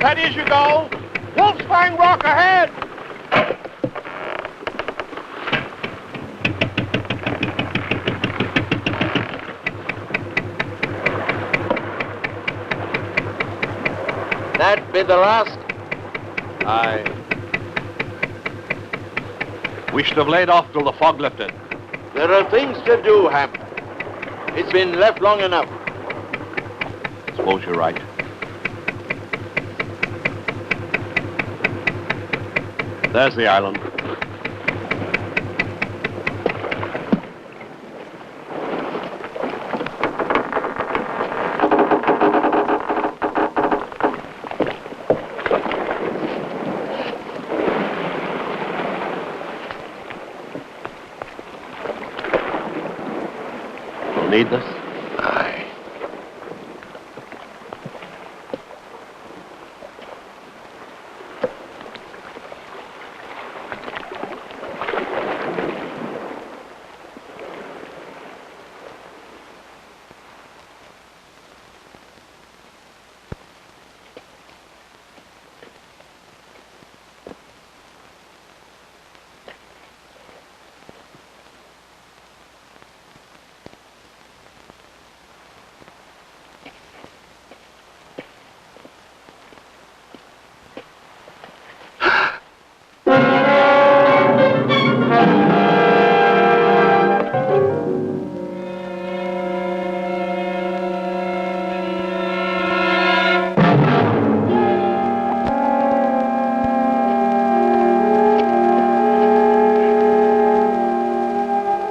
Steady as you go. Wolf's Fang Rock ahead. That be the last? Aye. We should have laid off till the fog lifted. There are things to do, Hamp. It's been left long enough. Suppose you're right. There's the island. We'll need this? Aye.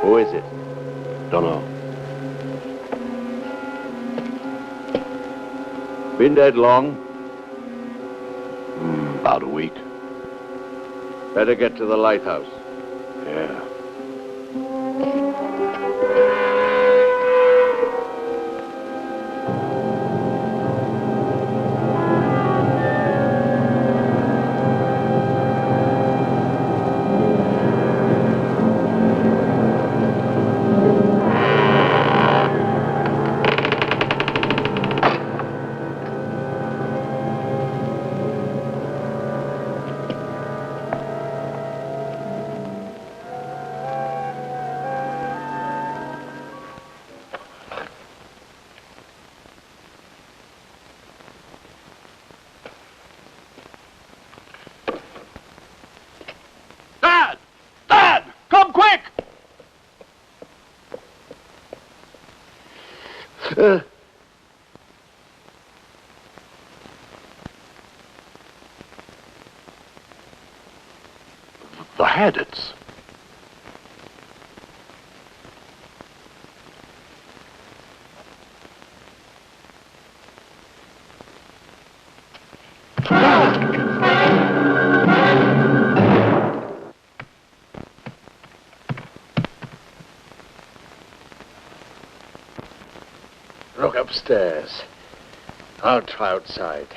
Who is it? Don't know. Been dead long? About a week. Better get to the lighthouse. Yeah. Dad! Dad! Come quick! The Haddits. Look upstairs. I'll try outside.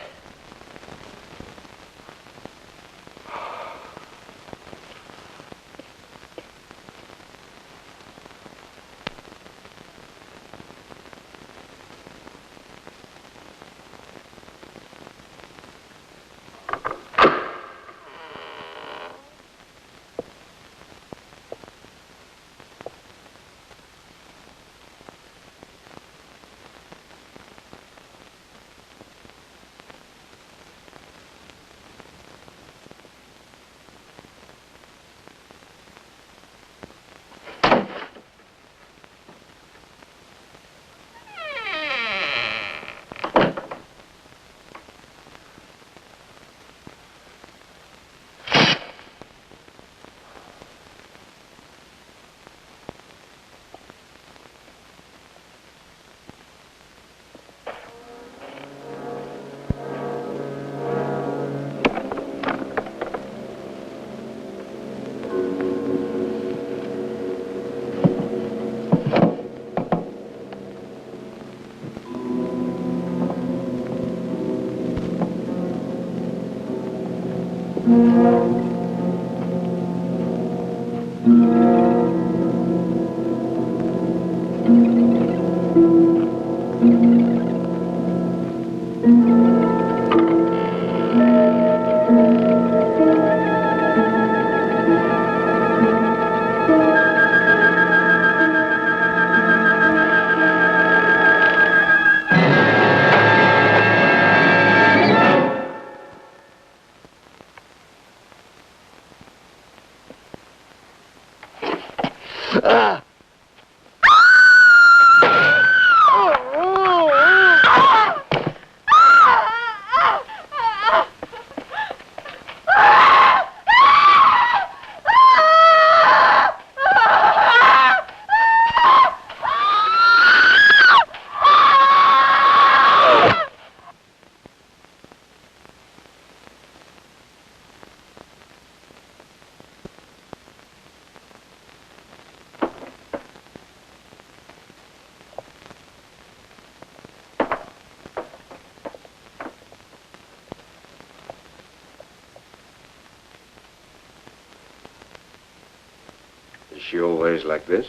she always like this?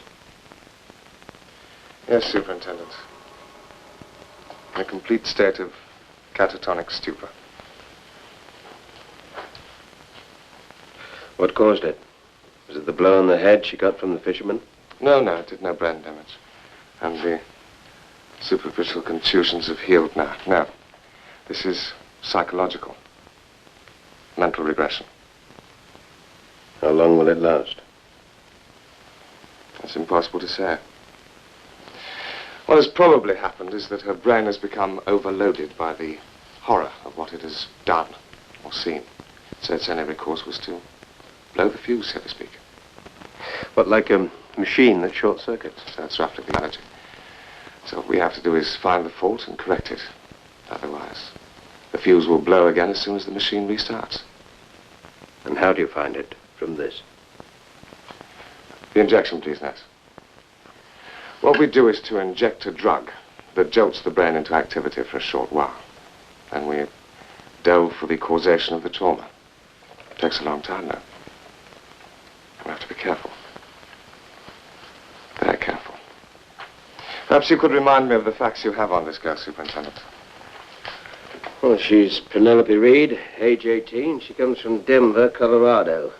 Yes, Superintendent. In a complete state of catatonic stupor. What caused it? Was it the blow on the head she got from the fisherman? No, it did no brain damage. And the superficial contusions have healed now. No, this is psychological. Mental regression. How long will it last? It's impossible to say. What has probably happened is that her brain has become overloaded by the horror of what it has done or seen. So its only recourse was to blow the fuse, so to speak. What, like a machine that short circuits? That's roughly the analogy. So what we have to do is find the fault and correct it. Otherwise, the fuse will blow again as soon as the machine restarts. And how do you find it from this? The injection, please, nurse. What we do is to inject a drug that jolts the brain into activity for a short while. Then we delve for the causation of the trauma. It takes a long time, though. We have to be careful. Very careful. Perhaps you could remind me of the facts you have on this girl, Superintendent. Well, she's Penelope Reed, age 18. She comes from Denver, Colorado.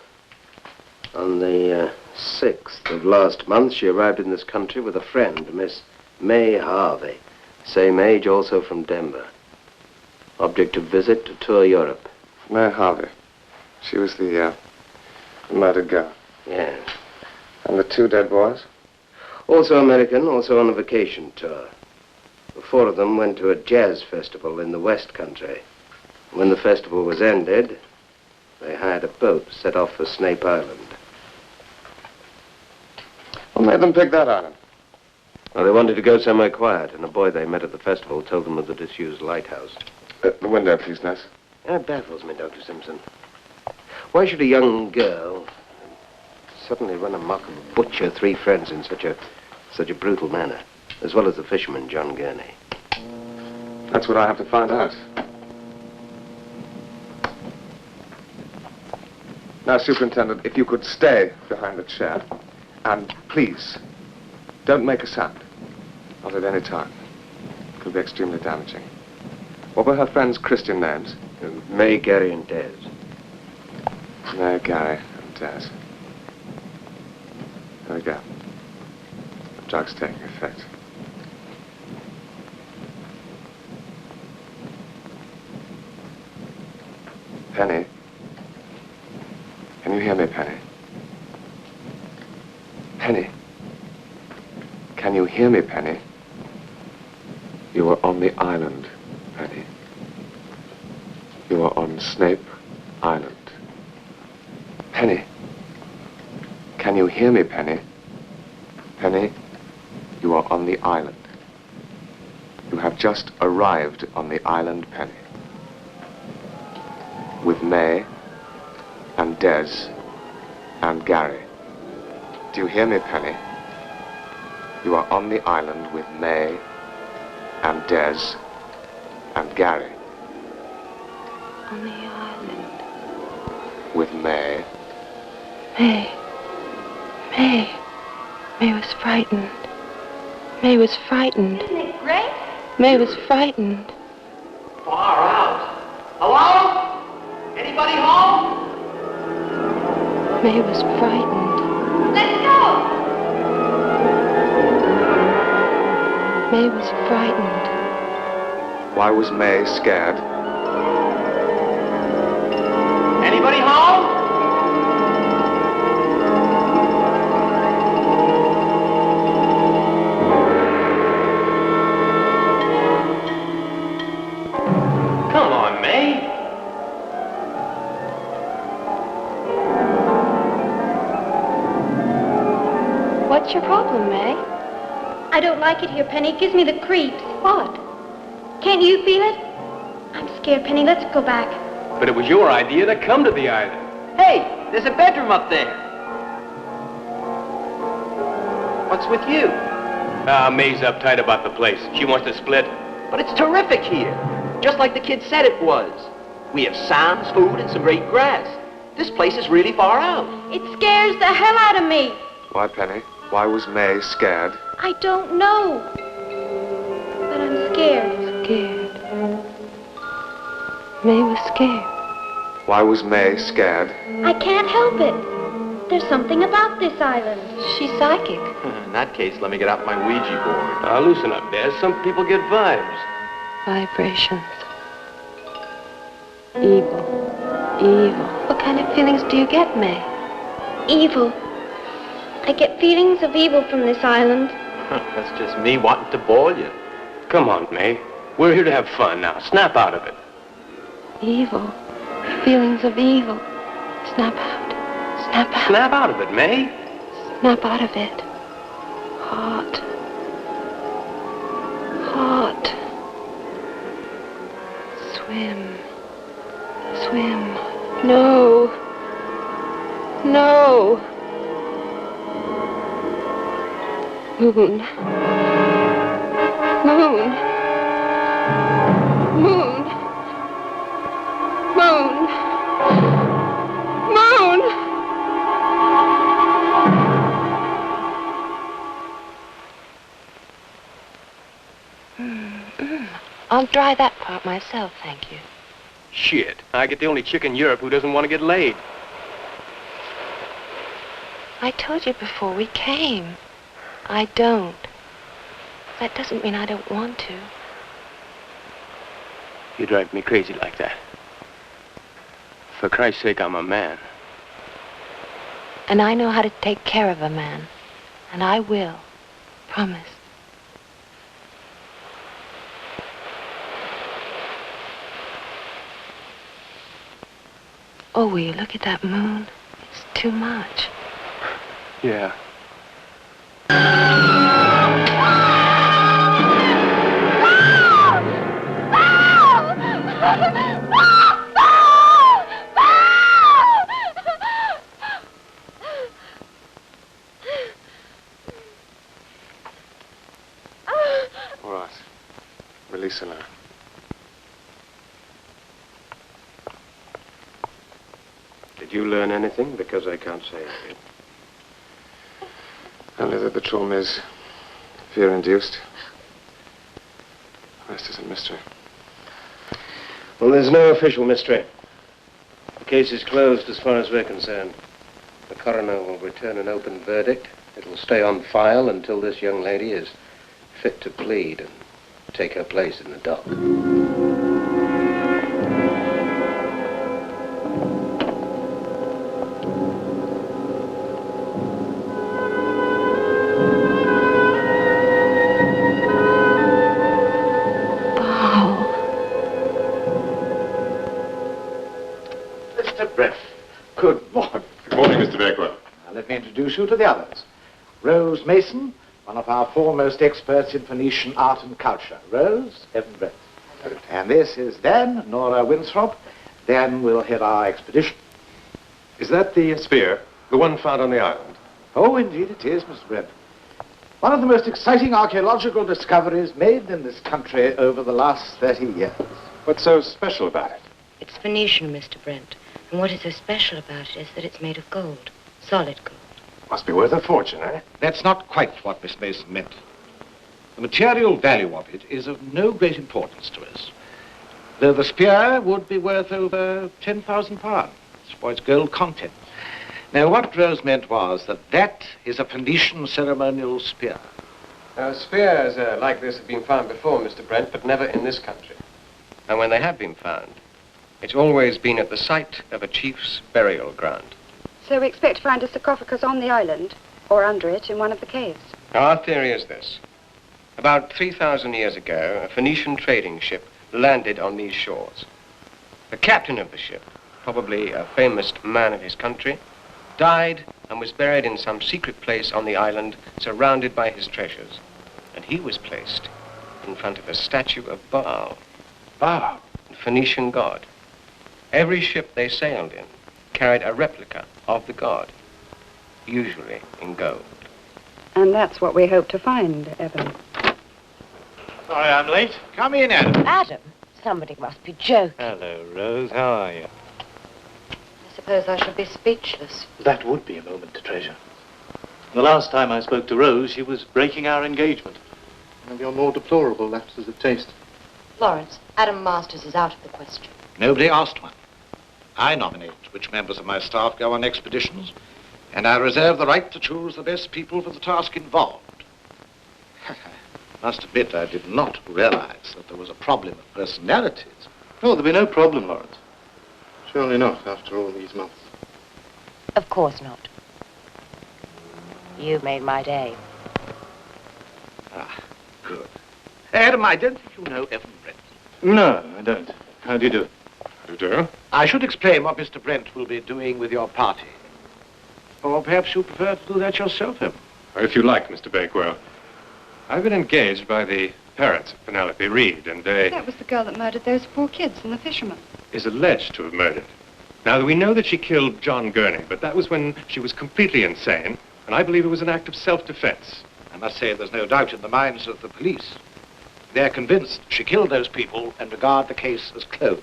On the 6th of last month, she arrived in this country with a friend, Miss May Harvey. Same age, also from Denver. Object of visit to tour Europe. May Harvey. She was the murdered girl. Yes. And the two dead boys? Also American, also on a vacation tour. The 4 of them went to a jazz festival in the West Country. When the festival was ended, they hired a boat, set off for Snape Island. What made them pick that island? Well, they wanted to go somewhere quiet, and a boy they met at the festival told them of the disused lighthouse. The window, please, nurse. It baffles me, Dr. Simpson. Why should a young girl suddenly run amok and butcher 3 friends in such a brutal manner, as well as the fisherman, John Gurney? That's what I have to find out. Now, Superintendent, if you could stay behind the chair, and please, don't make a sound. Not at any time. It could be extremely damaging. What were her friends' Christian names? May, Gary, and Des. May, Gary, and Des. There we go. The drug's taking effect. Penny? Can you hear me, Penny? Penny? Can you hear me, Penny? You are on the island, Penny. You are on Snape Island. Penny? Can you hear me, Penny? Penny, you are on the island. You have just arrived on the island, Penny. With May and Des and Gary. Do you hear me, Penny? You are on the island with May and Des and Gary. On the island. With May. May. May was frightened. May was frightened. Isn't it great? May was frightened. Far out. Hello? Anybody home? May was frightened. Let's go! May was frightened. Why was May scared? Anybody home? Come on, May. What's your problem, May? I don't like it here, Penny. It gives me the creeps. What? Can't you feel it? I'm scared, Penny. Let's go back. But it was your idea to come to the island. Hey, there's a bedroom up there. What's with you? May's uptight about the place. She wants to split. But it's terrific here. Just like the kid said it was. We have sounds, food, and some great grass. This place is really far out. It scares the hell out of me. Why, Penny? Why was May scared? I don't know. But I'm scared. Scared. May was scared. Why was May scared? I can't help it. There's something about this island. She's psychic. In that case, let me get out my Ouija board. Now, loosen up, Des. Some people get vibes. Vibrations. Evil. Evil. What kind of feelings do you get, May? Evil. I get feelings of evil from this island. That's just me wanting to ball you. Come on, May. We're here to have fun now. Snap out of it. Evil. Feelings of evil. Snap out. Snap out. Snap out of it, May. Snap out of it. Heart. Heart. Swim. Swim. No. No. Moon. Moon. Moon. Moon. Moon. I'll dry that part myself, thank you. Shit. I get the only chick in Europe who doesn't want to get laid. I told you before we came. I don't. That doesn't mean I don't want to. You drive me crazy like that. For Christ's sake, I'm a man. And I know how to take care of a man. And I will. Promise. Oh, will you look at that moon? It's too much. Yeah. All right. Release her now. Did you learn anything? Because I can't say I did. Only that the trauma is fear-induced. The rest is a mystery. Well, there's no official mystery. The case is closed as far as we're concerned. The coroner will return an open verdict. It will stay on file until this young lady is fit to plead and take her place in the dock. Mr. Brett, good morning. Good morning, Mr. Bakewell. Now, let me introduce you to the others. Rose Mason, one of our foremost experts in Phoenician art and culture. Rose, Evan Brett. And this is Dan, Nora Winthrop. Dan will head our expedition. Is that the spear? The one found on the island? Oh, indeed it is, Mr. Brett. One of the most exciting archaeological discoveries made in this country over the last 30 years. What's so special about it? It's Phoenician, Mr. Brent. And what is so special about it is that it's made of gold. Solid gold. Must be worth a fortune, eh? That's not quite what Miss Mason meant. The material value of it is of no great importance to us, though the spear would be worth over £10,000 for its gold content. Now, what Rose meant was that is a Phoenician ceremonial spear. Now, spears like this have been found before, Mr. Brent, but never in this country. And when they have been found, it's always been at the site of a chief's burial ground. So we expect to find a sarcophagus on the island, or under it in one of the caves. Now, our theory is this. About 3,000 years ago, a Phoenician trading ship landed on these shores. The captain of the ship, probably a famous man of his country, died and was buried in some secret place on the island, surrounded by his treasures. And he was placed in front of a statue of Baal. Baal? The Phoenician god. Every ship they sailed in carried a replica of the god, usually in gold. And that's what we hope to find, Evan. Sorry I'm late. Come in, Adam. Adam? Somebody must be joking. Hello, Rose. How are you? I suppose I shall be speechless. That would be a moment to treasure. The last time I spoke to Rose, she was breaking our engagement. One of your more deplorable lapses of taste. Lawrence, Adam Masters is out of the question. Nobody asked one. I nominate which members of my staff go on expeditions, and I reserve the right to choose the best people for the task involved. Must admit I did not realize that there was a problem of personalities. Oh, there'll be no problem, Lawrence. Surely not, after all these months. Of course not. You made my day. Ah, good. Adam, I don't think you know Evan Brent. No, I don't. How do you do? You do? I should explain what Mr. Brent will be doing with your party. Or perhaps you prefer to do that yourself, Evan. If you like, Mr. Bakewell. I've been engaged by the parents of Penelope Reed, and they... That was the girl that murdered those poor kids and the fisherman. Is alleged to have murdered. Now, we know that she killed John Gurney, but that was when she was completely insane, and I believe it was an act of self-defense. I must say there's no doubt in the minds of the police. They're convinced she killed those people and regard the case as closed.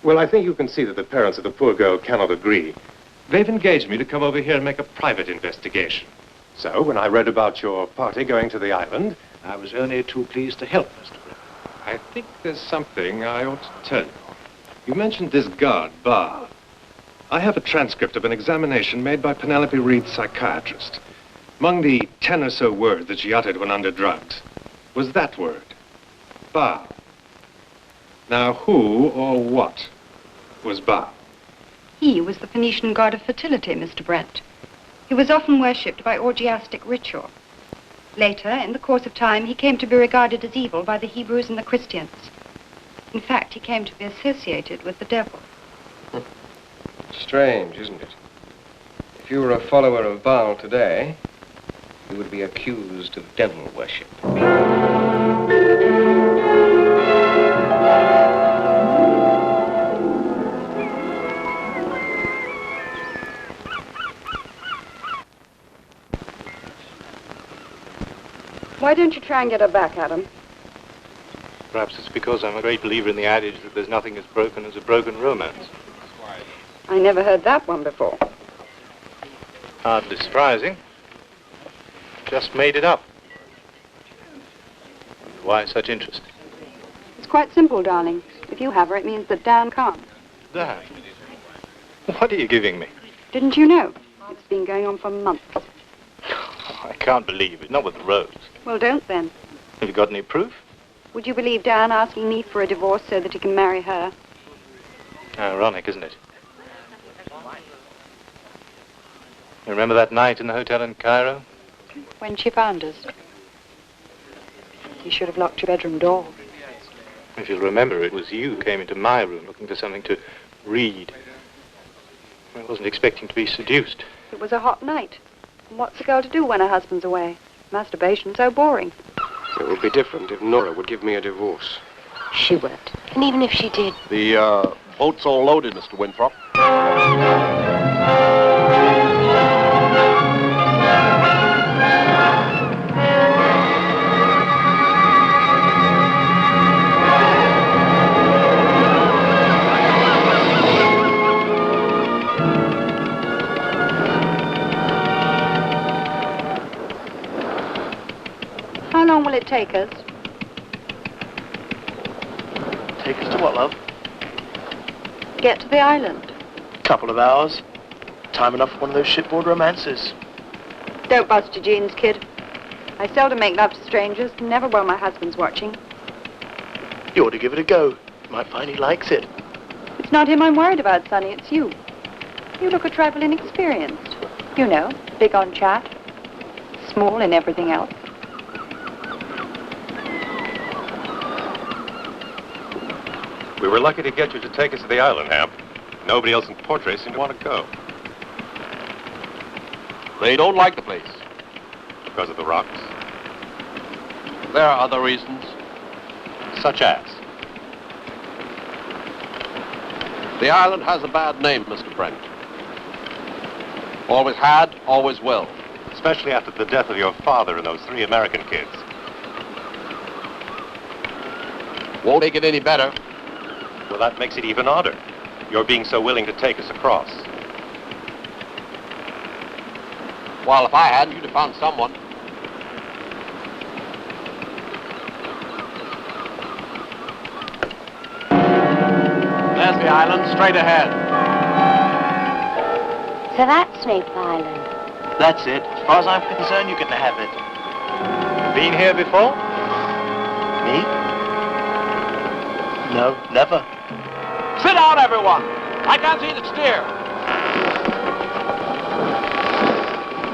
Well, I think you can see that the parents of the poor girl cannot agree. They've engaged me to come over here and make a private investigation. So, when I read about your party going to the island... I was only too pleased to help, Mr. Brent. I think there's something I ought to tell you. You mentioned this guard, Bar. I have a transcript of an examination made by Penelope Reed's psychiatrist. Among the 10 or so words that she uttered when under drugs was that word, Bar. Now, who or what was Bar? He was the Phoenician god of fertility, Mr. Brent. He was often worshipped by orgiastic ritual. Later, in the course of time, he came to be regarded as evil by the Hebrews and the Christians. In fact, he came to be associated with the devil. Strange, isn't it? If you were a follower of Baal today, you would be accused of devil worship. Why don't you try and get her back, Adam? Perhaps it's because I'm a great believer in the adage that there's nothing as broken as a broken romance. I never heard that one before. Hardly surprising. Just made it up. Why such interest? It's quite simple, darling. If you have her, it means that Dan can't. Dan? What are you giving me? Didn't you know? It's been going on for months. I can't believe it. Not with Rose. Well, don't then. Have you got any proof? Would you believe Dan asking me for a divorce so that he can marry her? Ironic, isn't it? You remember that night in the hotel in Cairo? When she found us. You should have locked your bedroom door. If you'll remember, it was you who came into my room looking for something to read. I wasn't expecting to be seduced. It was a hot night. And what's a girl to do when her husband's away? Masturbation's so boring. It would be different if Nora would give me a divorce. She won't. And even if she did... The boat's all loaded, Mr. Winthrop. How long will it take us? Take us to what, love? Get to the island. Couple of hours. Time enough for one of those shipboard romances. Don't bust your jeans, kid. I seldom make love to strangers, never while my husband's watching. You ought to give it a go. You might find he likes it. It's not him I'm worried about, Sonny, it's you. You look a trifle inexperienced. You know, big on chat, small in everything else. We were lucky to get you to take us to the island, Hamp. Nobody else in Portray seemed to want to go. They don't like the place. Because of the rocks? There are other reasons. Such as? The island has a bad name, Mr. Brent. Always had, always will. Especially after the death of your father and those 3 American kids. Won't make it any better. Well, that makes it even odder. You're being so willing to take us across. Well, if I hadn't, you'd have found someone. There's the island, straight ahead. So that's Snape Island. That's it. As far as I'm concerned, you can have it. Been here before? Me? No, never. Sit down, everyone. I can't see the steer.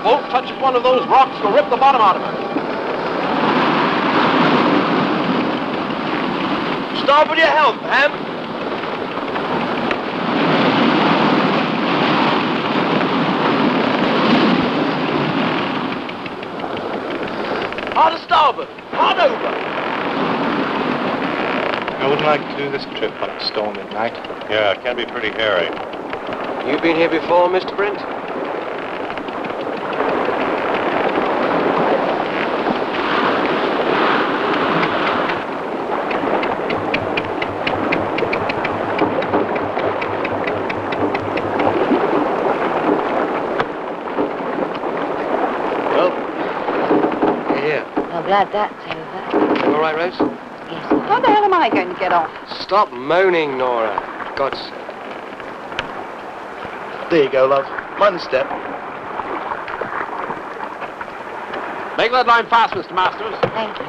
Boat touches one of those rocks, will rip the bottom out of it. Start with your helm, Ham. Hard to starboard. Hard over. I wouldn't like to do this trip on a stormy night. Yeah, it can be pretty hairy. You been here before, Mr. Brent? I'm glad that's over. You all right, Rose? Yes. How the hell am I going to get off? Stop moaning, Nora. God's sake. There you go, love. Mind the step. Make that line fast, Mr. Masters. Thank you.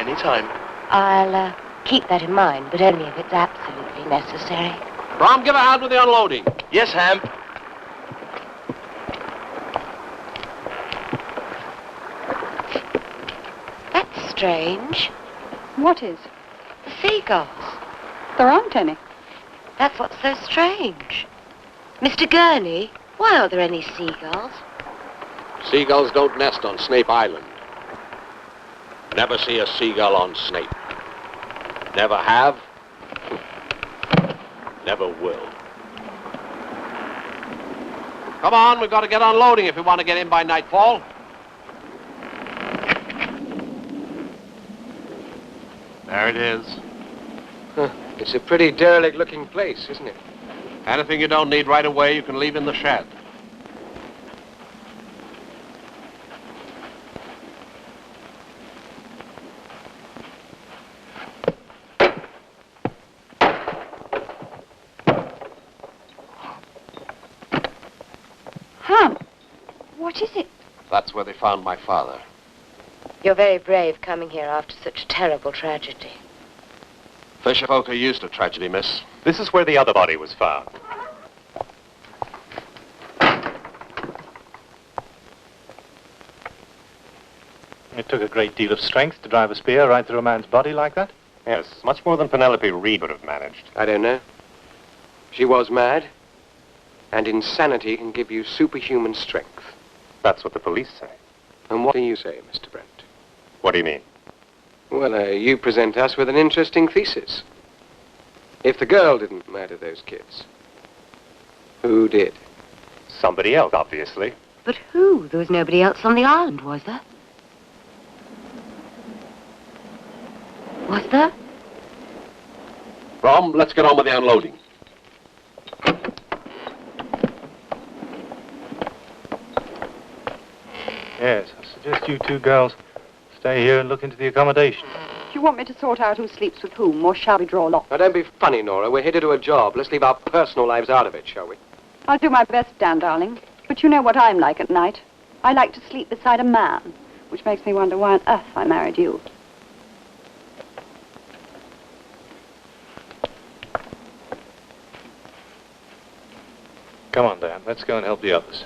Anytime. I'll keep that in mind, but only if it's absolutely necessary. Brom, give a hand with the unloading. Yes, Ham. That's strange. What is? The seagulls. There aren't any. That's what's so strange. Mr. Gurney, why aren't there any seagulls? Seagulls don't nest on Snape Island. Never see a seagull on Snape. Never have. Never will. Come on, we've got to get unloading if we want to get in by nightfall. There it is. Huh. It's a pretty derelict-looking place, isn't it? Anything you don't need right away, you can leave in the shed. Ham, what is it? That's where they found my father. You're very brave coming here after such terrible tragedy. Fisherfolk are used to tragedy, miss. This is where the other body was found. It took a great deal of strength to drive a spear right through a man's body like that. Yes, much more than Penelope Reed would have managed. I don't know. She was mad, and insanity can give you superhuman strength. That's what the police say. And what do you say, Mr. Brent? What do you mean? Well, you present us with an interesting thesis. If the girl didn't murder those kids, who did? Somebody else, obviously. But who? There was nobody else on the island, was there? Was there? Brom, let's get on with the unloading. Yes, I suggest you two girls stay here and look into the accommodation. Do you want me to sort out who sleeps with whom, or shall we draw lots? Now, don't be funny, Nora. We're here to do a job. Let's leave our personal lives out of it, shall we? I'll do my best, Dan, darling. But you know what I'm like at night. I like to sleep beside a man, which makes me wonder why on earth I married you. Come on, Dan. Let's go and help the others.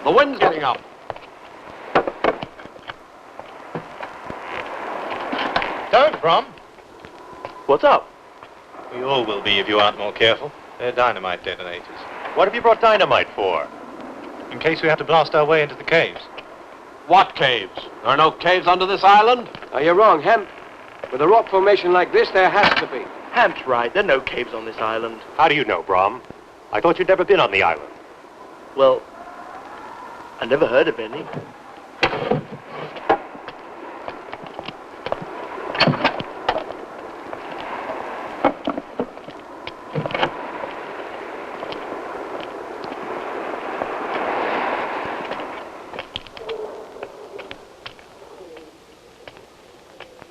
The wind's getting up. Don't, Brom. What's up? We all will be if you aren't more careful. They're dynamite detonators. What have you brought dynamite for? In case we have to blast our way into the caves. What caves? There are no caves under this island? Oh, you're wrong, Hemp. With a rock formation like this, there has to be. Hamp's right. There are no caves on this island. How do you know, Brom? I thought you'd never been on the island. Well, I never heard of any.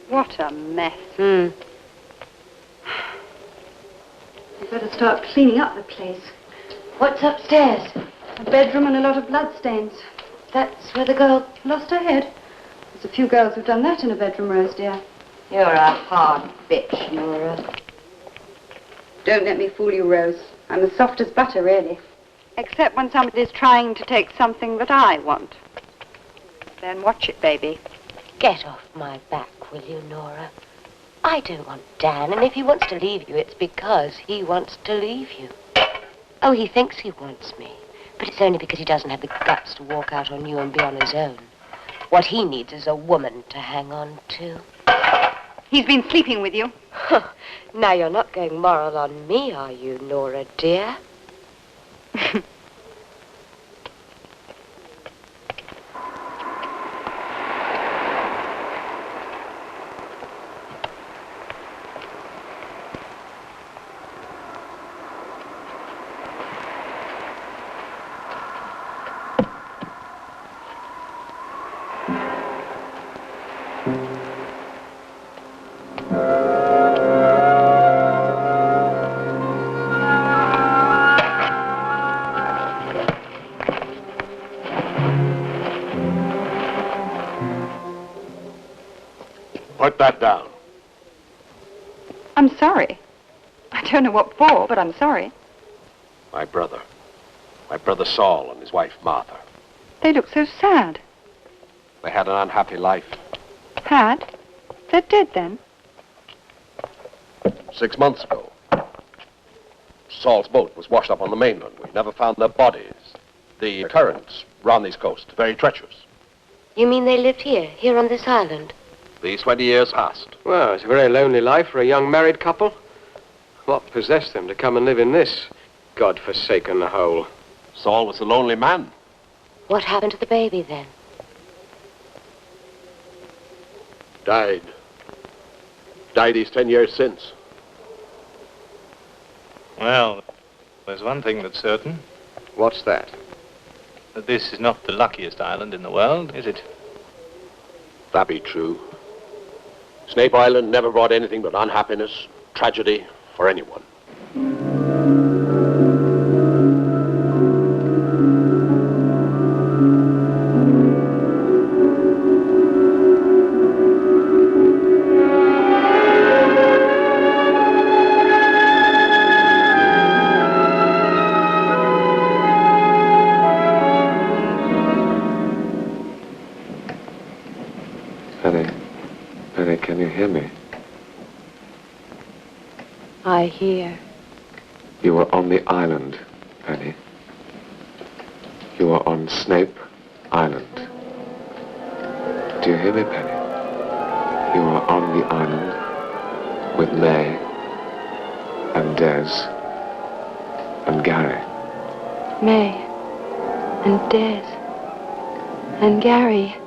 What a mess. Hmm. You'd better start cleaning up the place. What's upstairs? A bedroom and a lot of bloodstains. That's where the girl Lost her head. There's a few girls who've done that in a bedroom, Rose, dear. You're a hard bitch, Nora. Don't let me fool you, Rose. I'm as soft as butter, really. Except when somebody's trying to take something that I want. Then watch it, baby. Get off my back, will you, Nora? I don't want Dan, and if he wants to leave you, it's because he wants to leave you. Oh, he thinks he wants me, but it's only because he doesn't have the guts to walk out on you and be on his own. What he needs is a woman to hang on to. He's been sleeping with you. Now you're not going moral on me, are you, Nora, dear? Put that down. I'm sorry. I don't know what for, but I'm sorry. My brother. My brother Saul and his wife Martha. They look so sad. They had an unhappy life. Had? They're dead, then? 6 months ago, Saul's boat was washed up on the mainland. We never found their bodies. The currents round these coasts, very treacherous. You mean they lived here on this island? These 20 years past. Well, it's a very lonely life for a young married couple. What possessed them to come and live in this God-forsaken hole? Saul was a lonely man. What happened to the baby, then? Died. Died these 10 years since. Well, there's one thing that's certain. What's that? That this is not the luckiest island in the world, is it? That be true. Snape Island never brought anything but unhappiness, tragedy for anyone. Penny, can you hear me? I hear. You were on the island, Penny. You were on Snape Island. Do you hear me, Penny? You were on the island with May and Des and Gary. May and Des and Gary.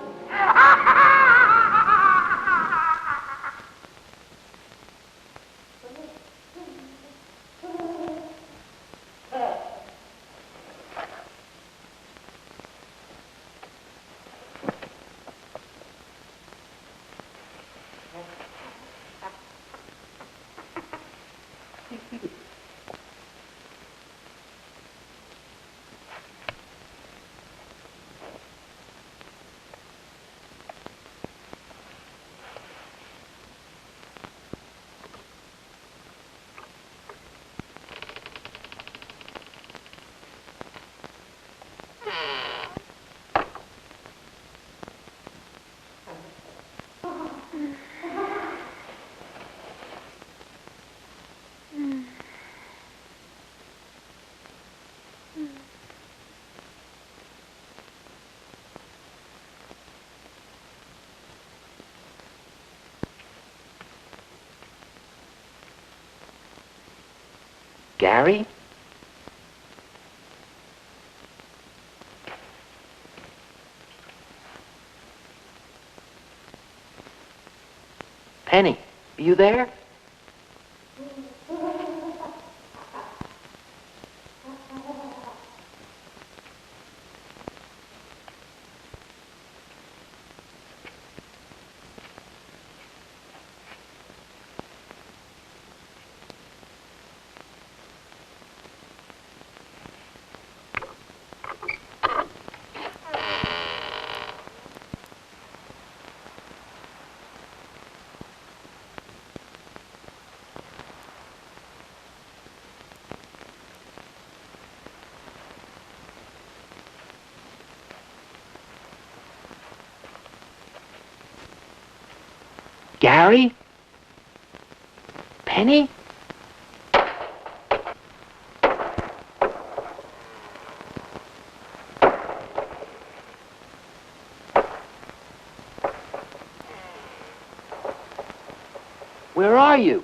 Gary? Penny, are you there? Gary? Penny? Where are you?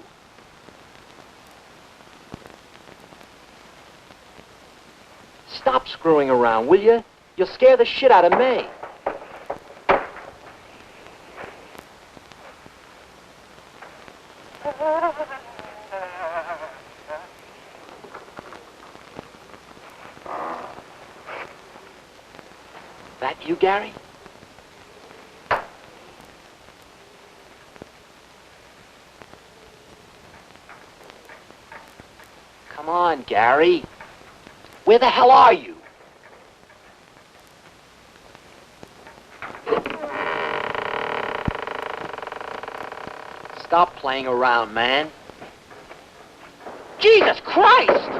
Stop screwing around, will you? You'll scare the shit out of me. That you, Gary? Come on, Gary. Where the hell are you? Stop playing around, man. Jesus Christ!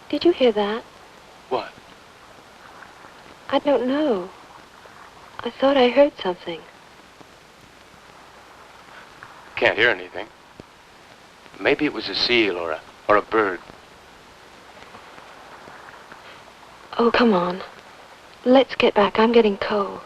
Did you hear that? What? I don't know. I thought I heard something. Can't hear anything. Maybe it was a seal or a bird. Oh, come on. Let's get back. I'm getting cold.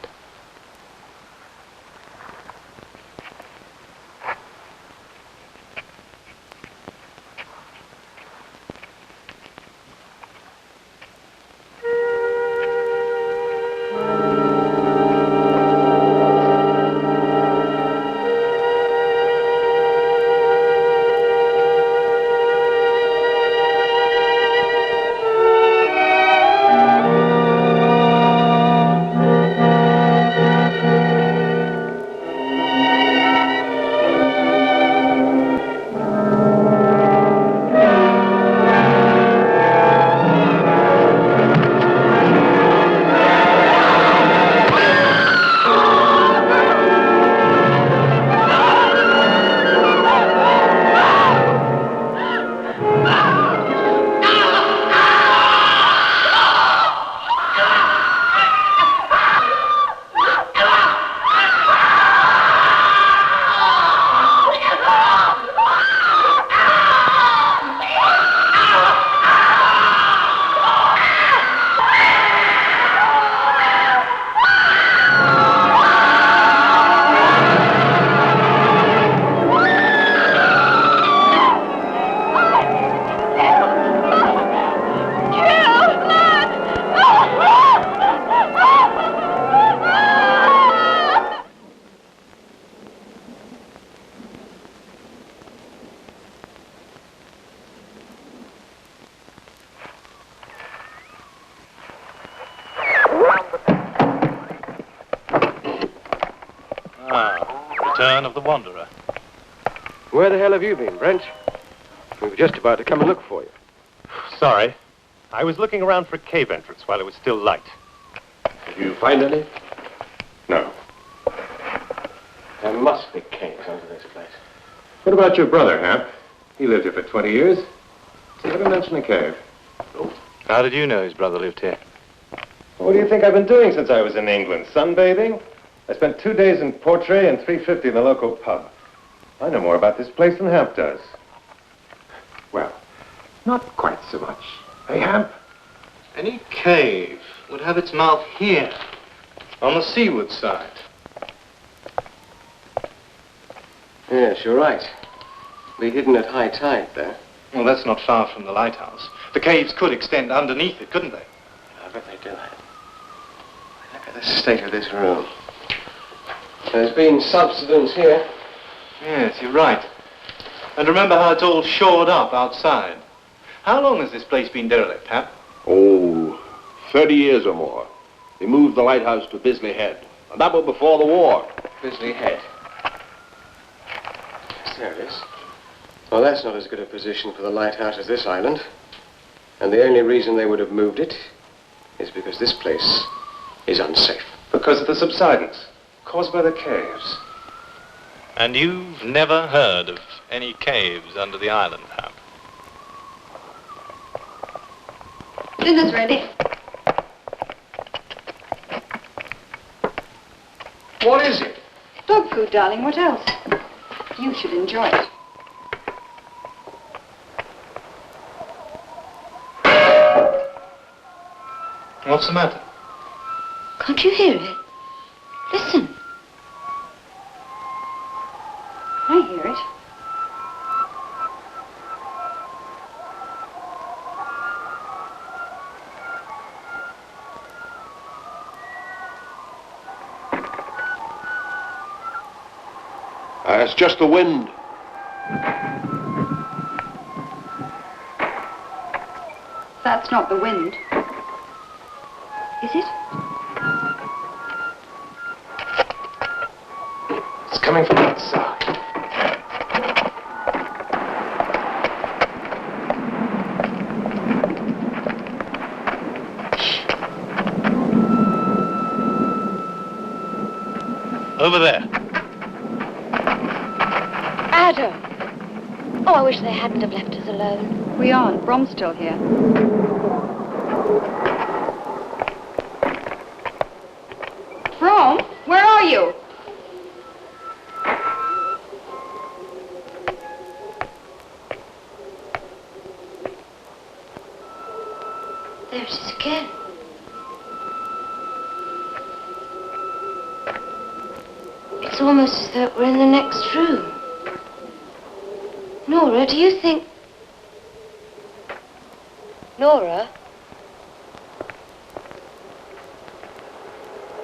return of the wanderer. Where the hell have you been, Brent? We were just about to come and look for you. Sorry. I was looking around for a cave entrance while it was still light. Did you find any? No. There must be caves under this place. What about your brother, Hamp? He lived here for 20 years. Did he ever mention a cave? No. How did you know his brother lived here? What do you think I've been doing since I was in England? Sunbathing? I spent 2 days in Portray and 350 in the local pub. I know more about this place than Hamp does. Well, not quite so much. Hey, Hamp? Any cave would have its mouth here, on the seaward side. Yes, you're right. Be hidden at high tide there. Well, that's not far from the lighthouse. The caves could extend underneath it, couldn't they? I bet they do. Look at the state of this room. There's been subsidence here. Yes, you're right. And remember how it's all shored up outside. How long has this place been derelict, Hap? Oh, 30 years or more. They moved the lighthouse to Bisley Head. And that was before the war. Bisley Head. Yes, there it is. Well, that's not as good a position for the lighthouse as this island. And the only reason they would have moved it is because this place is unsafe. Because of the subsidence caused by the caves. And you've never heard of any caves under the island, Hap? Dinner's ready. What is it? Dog food, darling. What else? You should enjoy it. What's the matter? Can't you hear it? Listen. I hear it. It's just the wind. That's not the wind. Is it? It's coming from outside. Over there. Adam! Oh, I wish they hadn't have left us alone. We aren't. Brom's still here. Brom, where are you? There it is again. It's almost as though we're in the next room. Nora, do you think... Nora?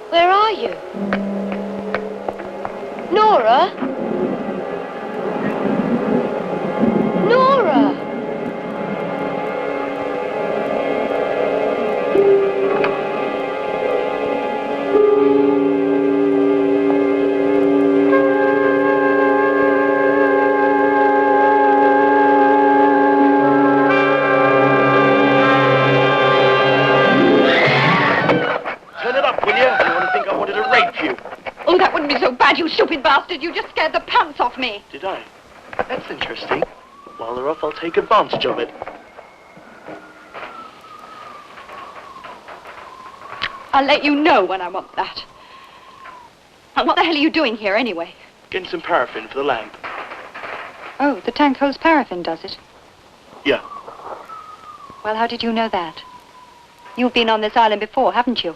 Where are you? Nora? Nora! You stupid bastard! You just scared the pants off me! Did I? That's interesting. While they're off, I'll take advantage of it. I'll let you know when I want that. And what the hell are you doing here, anyway? Getting some paraffin for the lamp. Oh, the tank holds paraffin, does it? Yeah. Well, how did you know that? You've been on this island before, haven't you?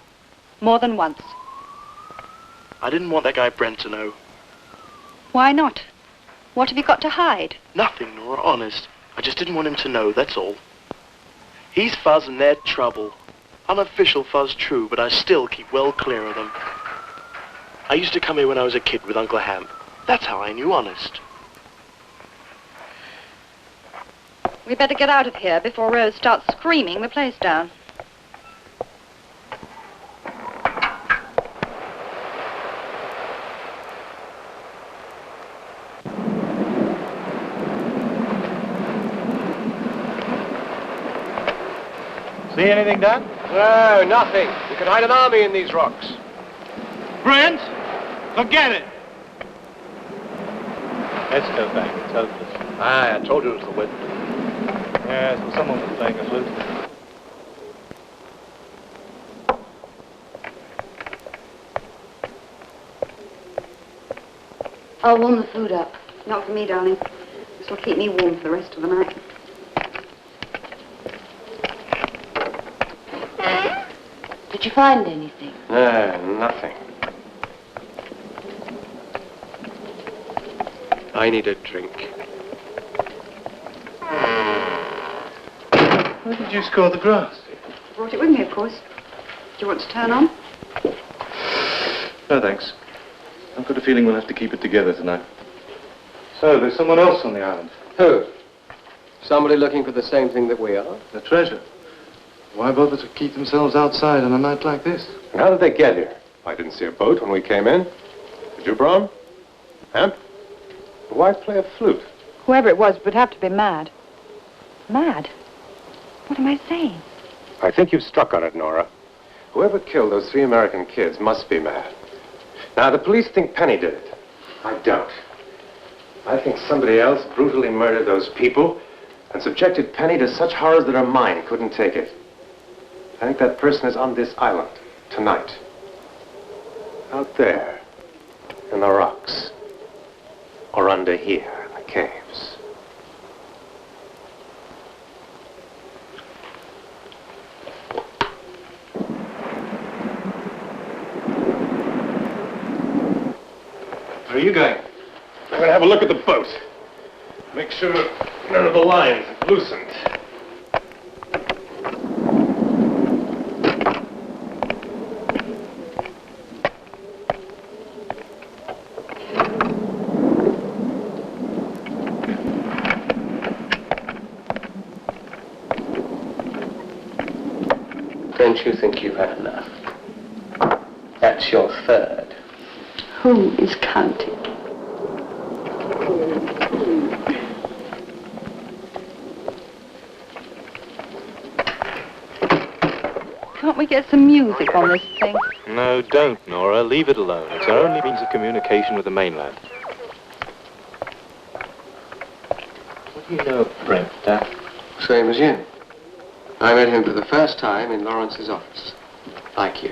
More than once. I didn't want that guy Brent to know. Why not? What have you got to hide? Nothing, Nora, honest. I just didn't want him to know, that's all. He's fuzz and they're trouble. Unofficial fuzz, true, but I still keep well clear of them. I used to come here when I was a kid with Uncle Hamp. That's how I knew, honest. We better get out of here before Rose starts screaming the place down. See anything, Dan? No, nothing. You could hide an army in these rocks. Brent, forget it. Let's go back. It's hopeless. Aye, I told you it was the wind. Yes, well, someone was playing a flute. I'll warm the food up. Not for me, darling. This will keep me warm for the rest of the night. Did you find anything? No, nothing. I need a drink. Where did you score the grass? I brought it with me, of course. Do you want to turn on? No, thanks. I've got a feeling we'll have to keep it together tonight. So, there's someone else on the island. Who? Somebody looking for the same thing that we are? The treasure. Why bother to keep themselves outside on a night like this? And how did they get here? I didn't see a boat when we came in. Did you, Brom? Hemp? Why play a flute? Whoever it was would have to be mad. Mad? What am I saying? I think you've struck on it, Nora. Whoever killed those 3 American kids must be mad. Now, the police think Penny did it. I don't. I think somebody else brutally murdered those people and subjected Penny to such horrors that her mind couldn't take it. I think that person is on this island tonight. Out there, in the rocks. Or under here, in the caves. Where are you going? I'm going to have a look at the boat. Make sure none of the lines have loosened. Don't you think you've had enough? That's your third. Who is counting? Can't we get some music on this thing? No, don't, Nora. Leave it alone. It's our only means of communication with the mainland. What do you know of Brent, Dad? Same as you. I met him for the first time in Lawrence's office. Like you.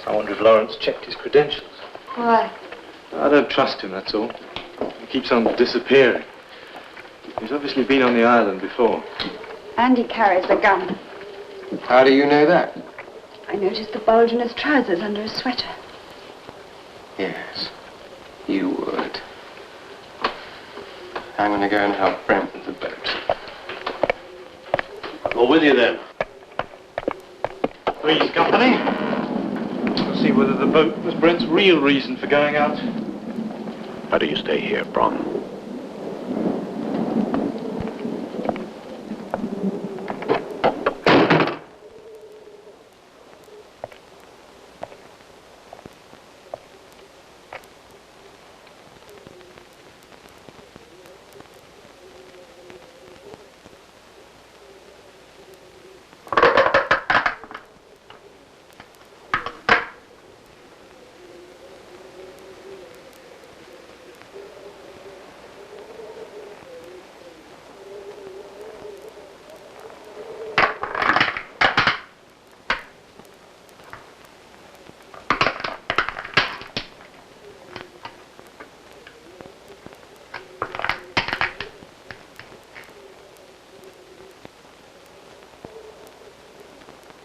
I wonder if Lawrence checked his credentials. Why? I don't trust him, that's all. He keeps on disappearing. He's obviously been on the island before. And he carries a gun. How do you know that? I noticed the bulge in his trousers under his sweater. Yes, you would. I'm going to go and help Brent with the boat. Go with you then. Please, company. We'll see whether the boat was Brent's real reason for going out. How do you stay here, Brom?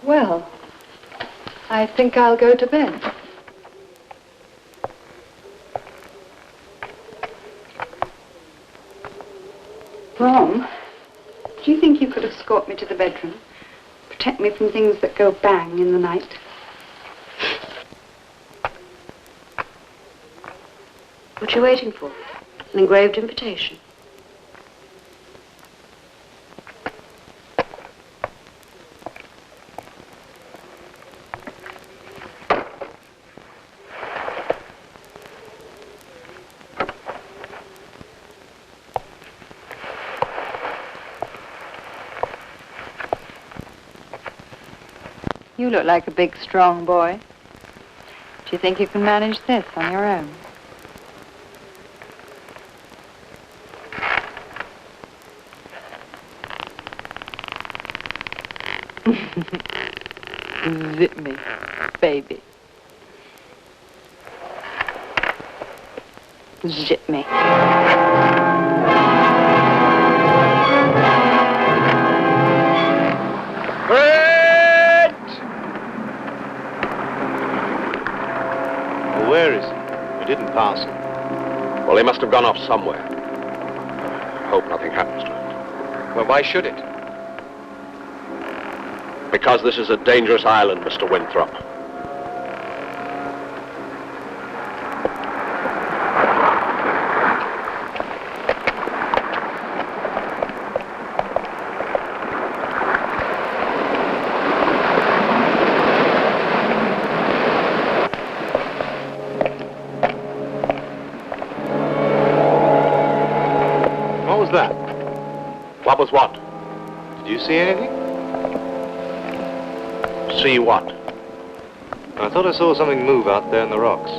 Well, I think I'll go to bed. Brom, do you think you could escort me to the bedroom? Protect me from things that go bang in the night? What are you waiting for? An engraved invitation. You look like a big, strong boy. Do you think you can manage this on your own? Zip me, baby. Zip me. Well, where is he? We didn't pass him. Well, he must have gone off somewhere. I hope nothing happens to him. Well, why should it? Because this is a dangerous island, Mr. Winthrop. What was that? What was what? Did you see anything? See what? I thought I saw something move out there in the rocks.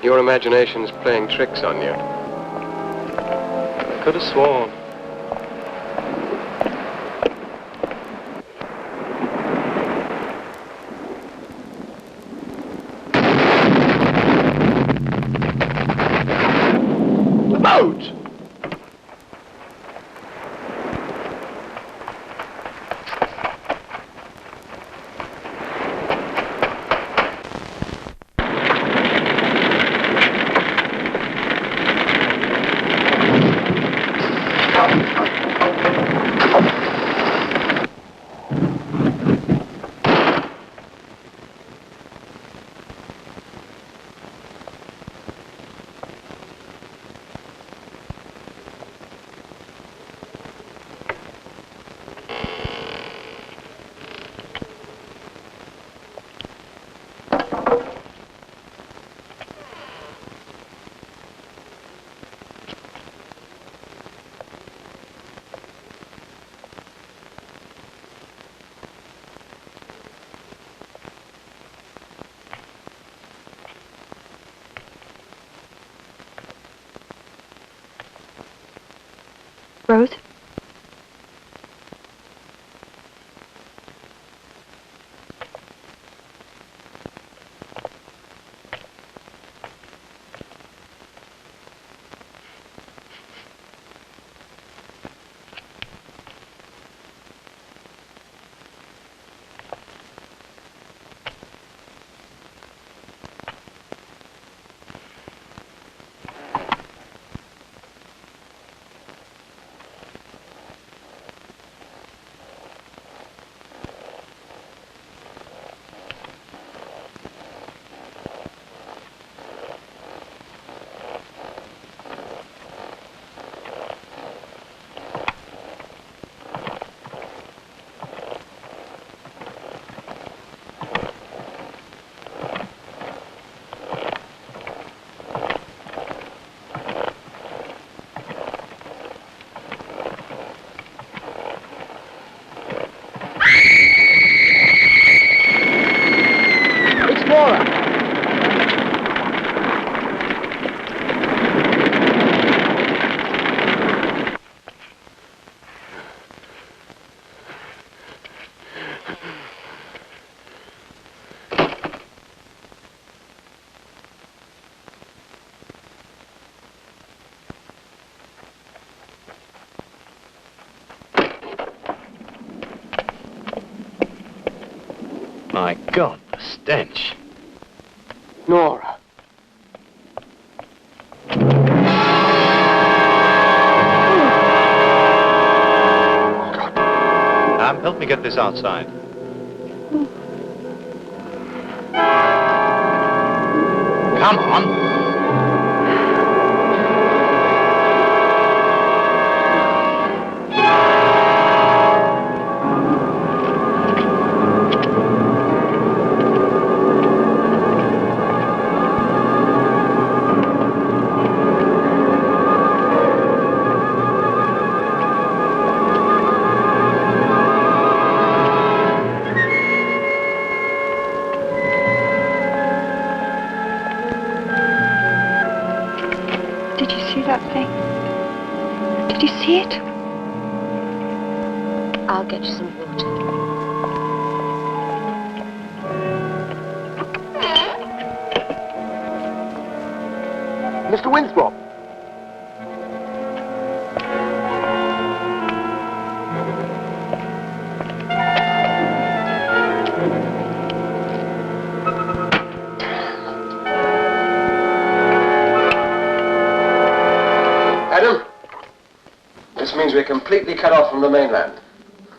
Your imagination's playing tricks on you. I could have sworn. The boat! Rose? My God, the stench. Nora. Help me get this outside. Come on. Did you see that thing? Did you see it? I'll get you some water. Mr. Winthrop. Adam, this means we're completely cut off from the mainland.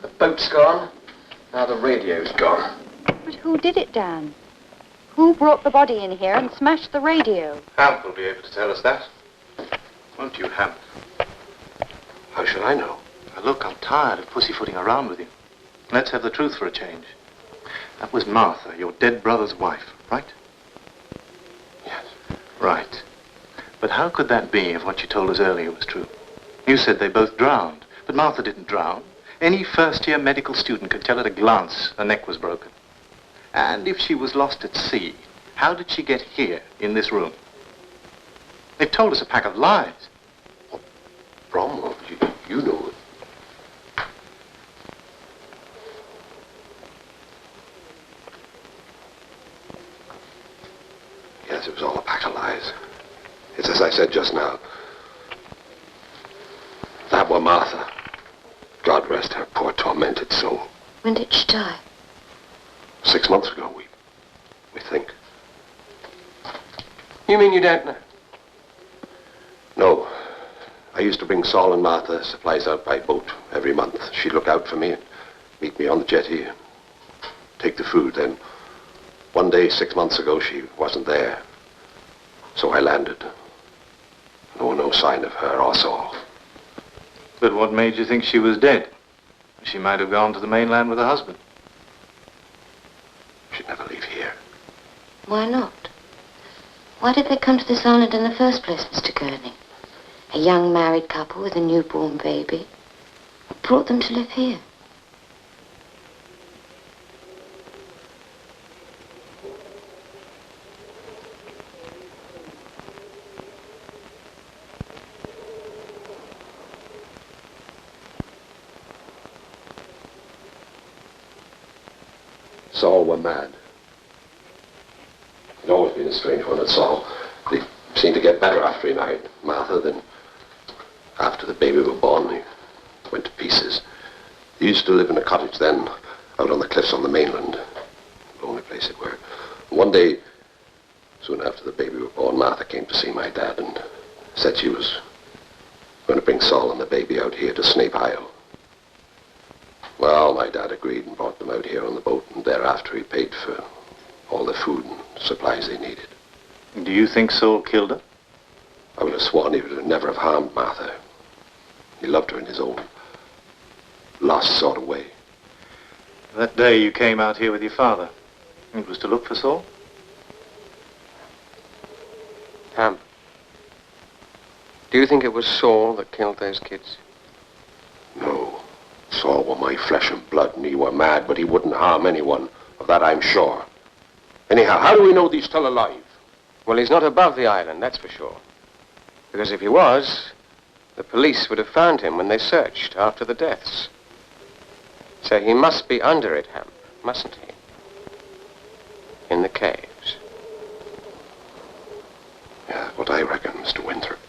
The boat's gone, now the radio's gone. But who did it, Dan? Who brought the body in here and smashed the radio? Hamp will be able to tell us that. Won't you, Hamp? How should I know? Now, look, I'm tired of pussyfooting around with you. Let's have the truth for a change. That was Martha, your dead brother's wife, right? Yes. Right. But how could that be if what you told us earlier was true? You said they both drowned, but Martha didn't drown. Any first-year medical student could tell at a glance her neck was broken. And if she was lost at sea, how did she get here in this room? They've told us a pack of lies. Bromwell, you know it. Yes, it was all a pack of lies. It's as I said just now. That were Martha. God rest her poor tormented soul. When did she die? 6 months ago, we think. You mean you don't know? No. I used to bring Saul and Martha supplies out by boat every month. She'd look out for me and meet me on the jetty and take the food. Then one day, 6 months ago, she wasn't there. So I landed. No sign of her or Saul. But what made you think she was dead? She might have gone to the mainland with her husband. She'd never leave here. Why not? Why did they come to this island in the first place, Mr. Gurney? A young married couple with a newborn baby. What brought them to live here? Saul were mad. He'd always been a strange one at Saul. He seemed to get better after he married Martha. Then, after the baby were born, he went to pieces. He used to live in a cottage then, out on the cliffs on the mainland. The only place it were. One day, soon after the baby were born, Martha came to see my dad and said she was going to bring Saul and the baby out here to Snape Isle. Well, my dad agreed and brought them out here on the boat, and thereafter he paid for all the food and supplies they needed. Do you think Saul killed her? I would have sworn he would never have harmed Martha. He loved her in his own lost sort of way. That day you came out here with your father. It was to look for Saul? Hamp, do you think it was Saul that killed those kids? No. Saul were my flesh and blood, and he were mad, but he wouldn't harm anyone. Of that I'm sure. Anyhow, how do we know he's still alive? Well, he's not above the island, that's for sure. Because if he was, the police would have found him when they searched after the deaths. So he must be under it, Hamp, mustn't he? In the caves. Yeah, what I reckon, Mr. Winthrop.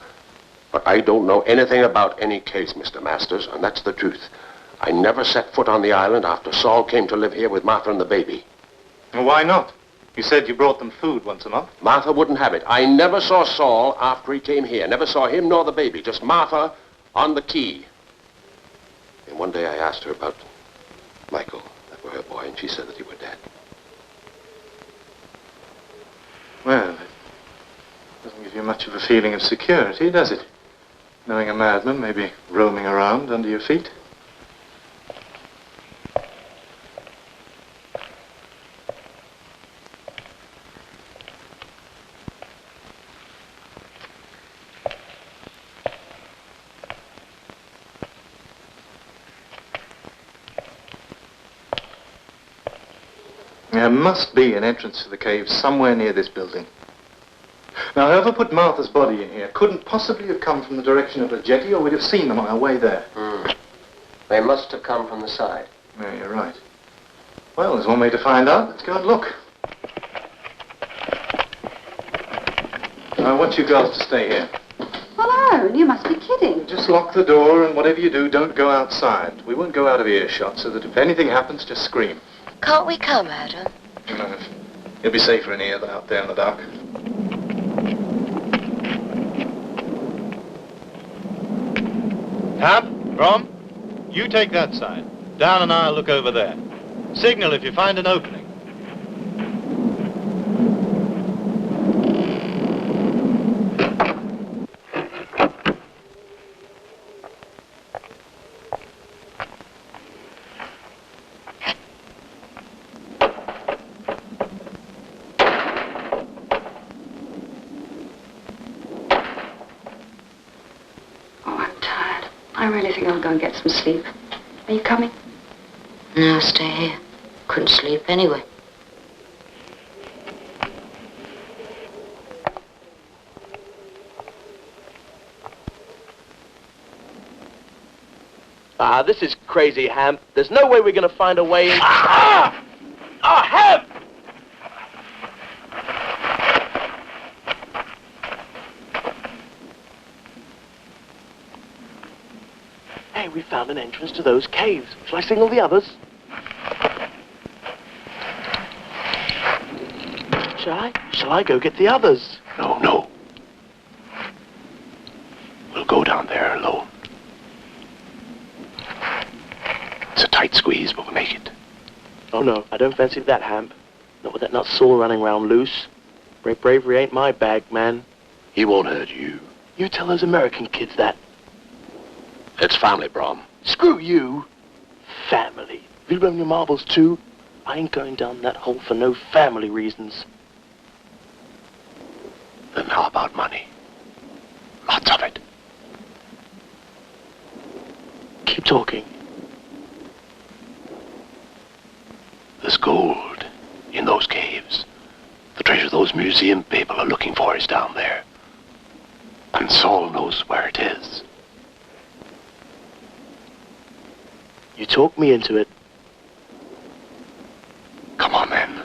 But I don't know anything about any case, Mr. Masters, and that's the truth. I never set foot on the island after Saul came to live here with Martha and the baby. Well, why not? You said you brought them food once a month. Martha wouldn't have it. I never saw Saul after he came here. Never saw him nor the baby. Just Martha on the quay. And one day I asked her about Michael, that were her boy, and she said that he were dead. Well, it doesn't give you much of a feeling of security, does it? Knowing a madman may be roaming around under your feet. There must be an entrance to the cave somewhere near this building. Now, whoever put Martha's body in here couldn't possibly have come from the direction of the jetty, or we'd have seen them on our way there. They must have come from the side. Yeah, you're right. Well, there's one way to find out. Let's go and look. I want you girls to stay here. Well, Aaron, you must be kidding. Just lock the door, and whatever you do, don't go outside. We won't go out of earshot, so that if anything happens, just scream. Can't we come, Adam? No, you'll be safer in here than out there in the dark. Ham, Brom, you take that side. Dan and I'll look over there. Signal if you find an opening. I really think I'll go and get some sleep. Are you coming? No, stay here. Couldn't sleep anyway. This is crazy, Ham. There's no way we're gonna find a way in. Ham! Hey, we found an entrance to those caves. Shall I signal the others? Shall I go get the others? No. We'll go down there alone. It's a tight squeeze, but we'll make it. Oh, no, I don't fancy that, Hamp. Not with that nut Saul running around loose. Bravery ain't my bag, man. He won't hurt you. You tell those American kids that. It's family, Brom. Screw you. Family. Have you run your marbles, too? I ain't going down that hole for no family reasons. Then how about money? Lots of it. Keep talking. There's gold in those caves. The treasure those museum people are looking for is down there. And Saul knows where it is. You talked me into it. Come on, then.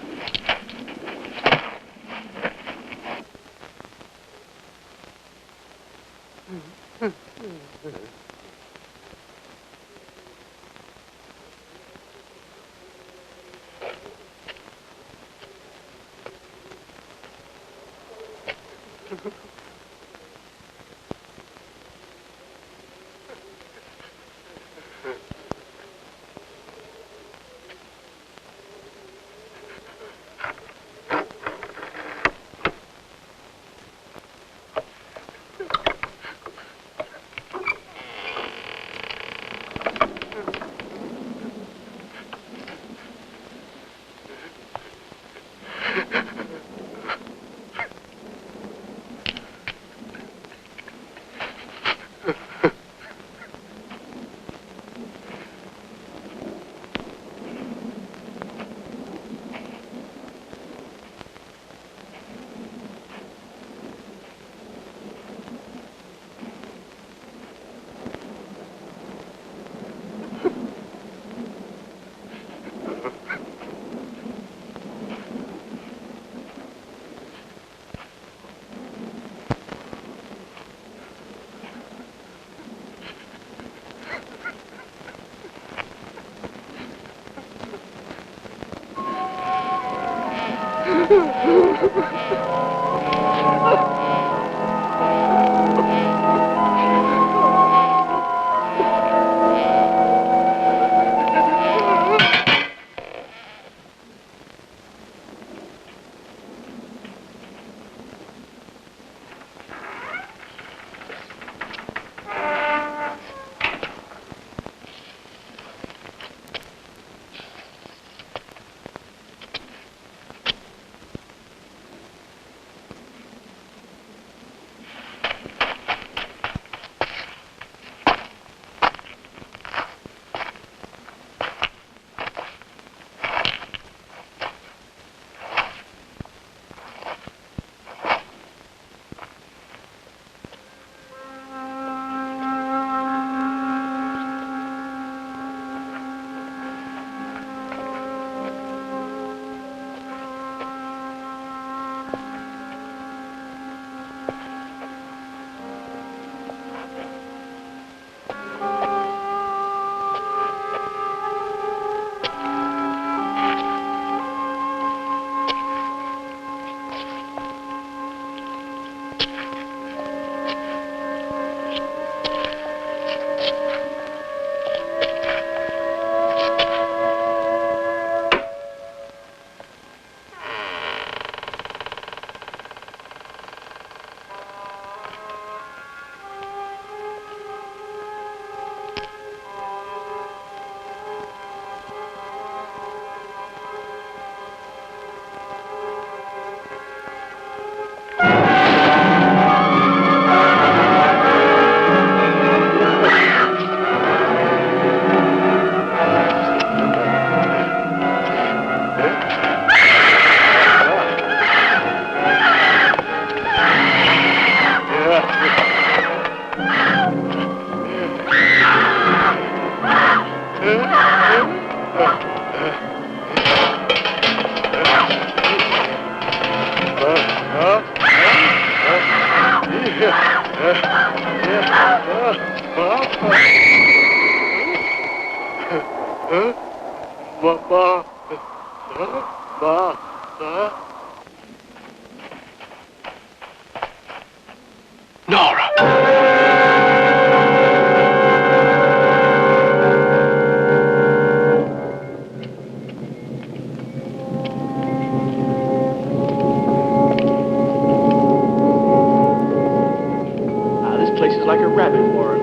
This place is like a rabbit warren.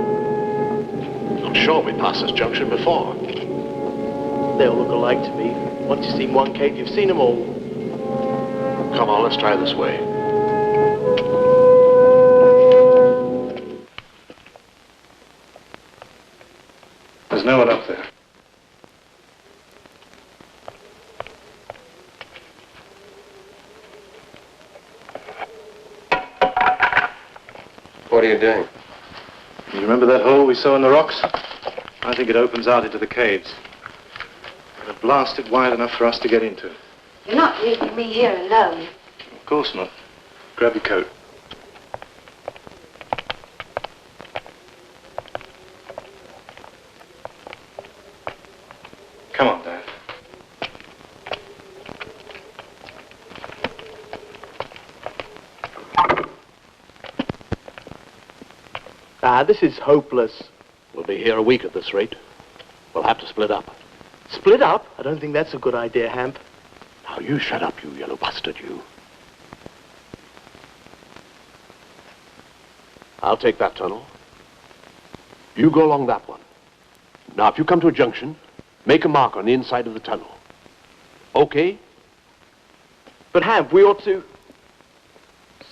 I'm sure we passed this junction before. They all look alike to me. Once you've seen one cave, you've seen them all. Come on, let's try this way. There's no one up there. What are you doing? You remember that hole we saw in the rocks? I think it opens out into the caves. It'll blast it wide enough for us to get into. You're not leaving me here alone. Of course not. Grab your coat. Come on, Dan. This is hopeless. We'll be here a week at this rate. We'll have to split up. Split up? I don't think that's a good idea, Hamp. Now, you shut up, you yellow bastard, you. I'll take that tunnel. You go along that one. Now, if you come to a junction, make a mark on the inside of the tunnel. Okay? But Hamp, we ought to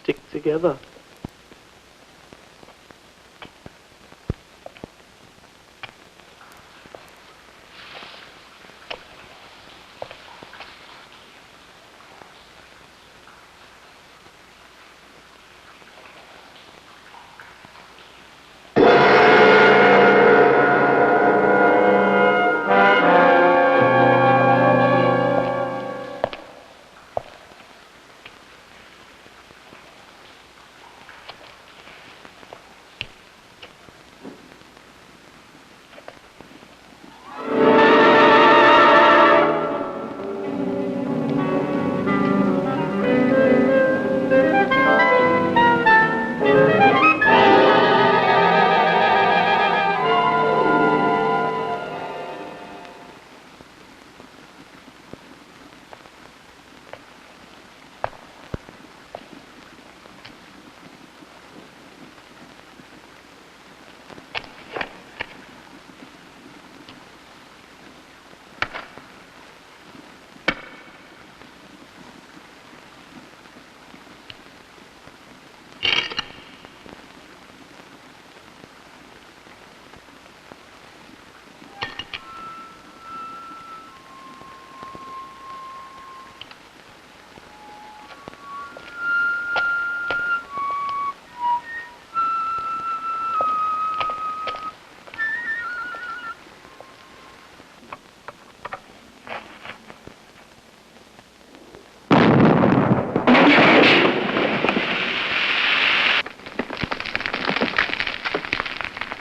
stick together.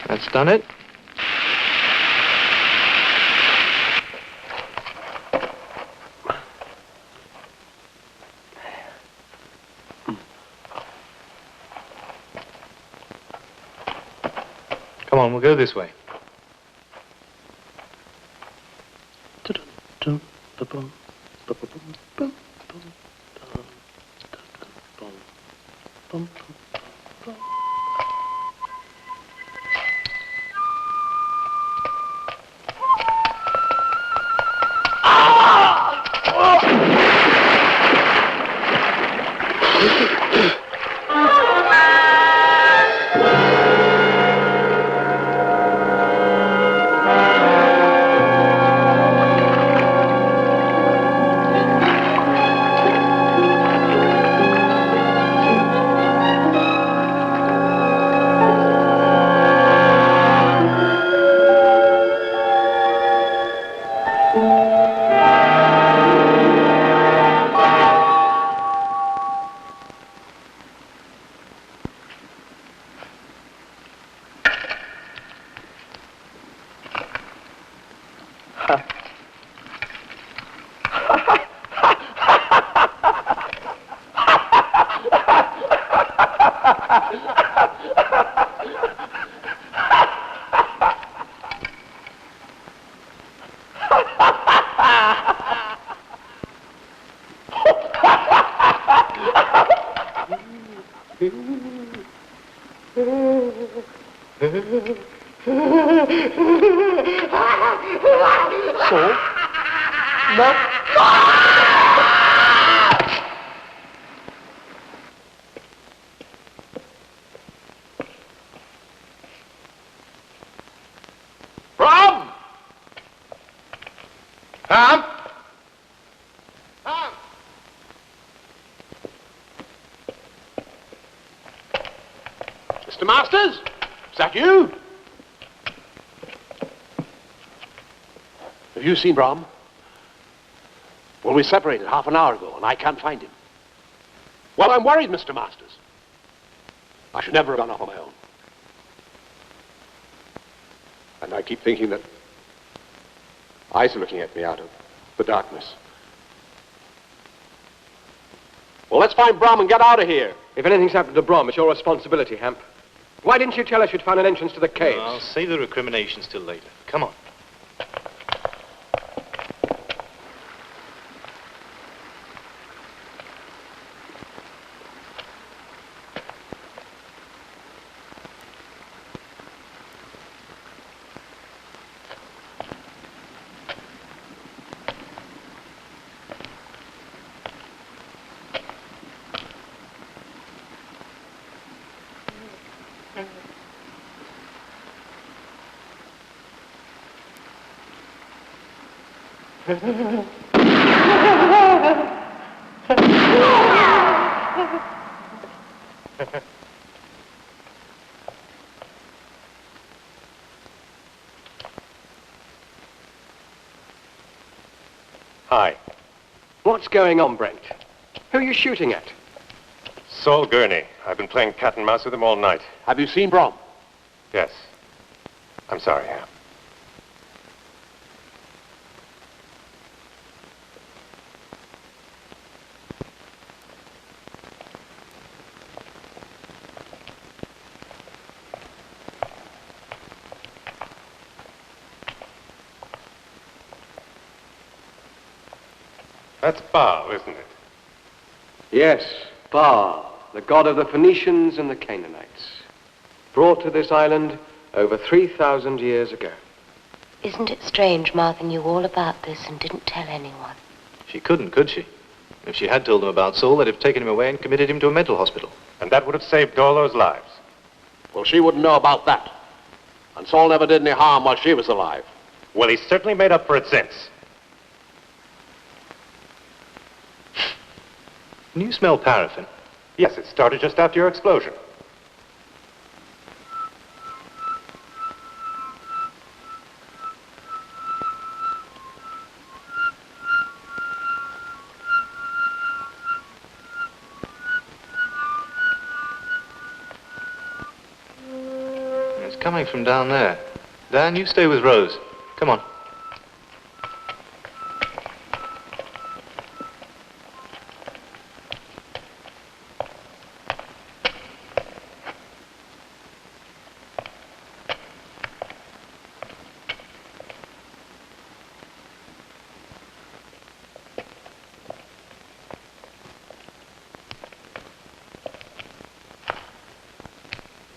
That's done it. Come on, we'll go this way. Saul? No. Brom! Ham! Ham! Mr. Masters? Is that you? Have you seen Brom? Well, we separated half an hour ago, and I can't find him. Well, I'm worried, Mr. Masters. I should never have gone off on my own. And I keep thinking that eyes are looking at me out of the darkness. Well, let's find Brom and get out of here. If anything's happened to Brom, it's your responsibility, Hamp. Why didn't you tell us you'd found an entrance to the caves? I'll save the recriminations till later. Come on. Hi. What's going on, Brent? Who are you shooting at? Saul Gurney. I've been playing cat and mouse with him all night. Have you seen Brom? Yes. I'm sorry, Ham. That's Baal, isn't it? Yes, Baal, the god of the Phoenicians and the Canaanites. Brought to this island over 3,000 years ago. Isn't it strange Martha knew all about this and didn't tell anyone? She couldn't, could she? If she had told them about Saul, they'd have taken him away and committed him to a mental hospital. And that would have saved all those lives. Well, she wouldn't know about that. And Saul never did any harm while she was alive. Well, he's certainly made up for it since. Can you smell paraffin? Yes, it started just after your explosion. It's coming from down there. Dan, you stay with Rose. Come on.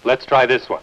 Let's try this one.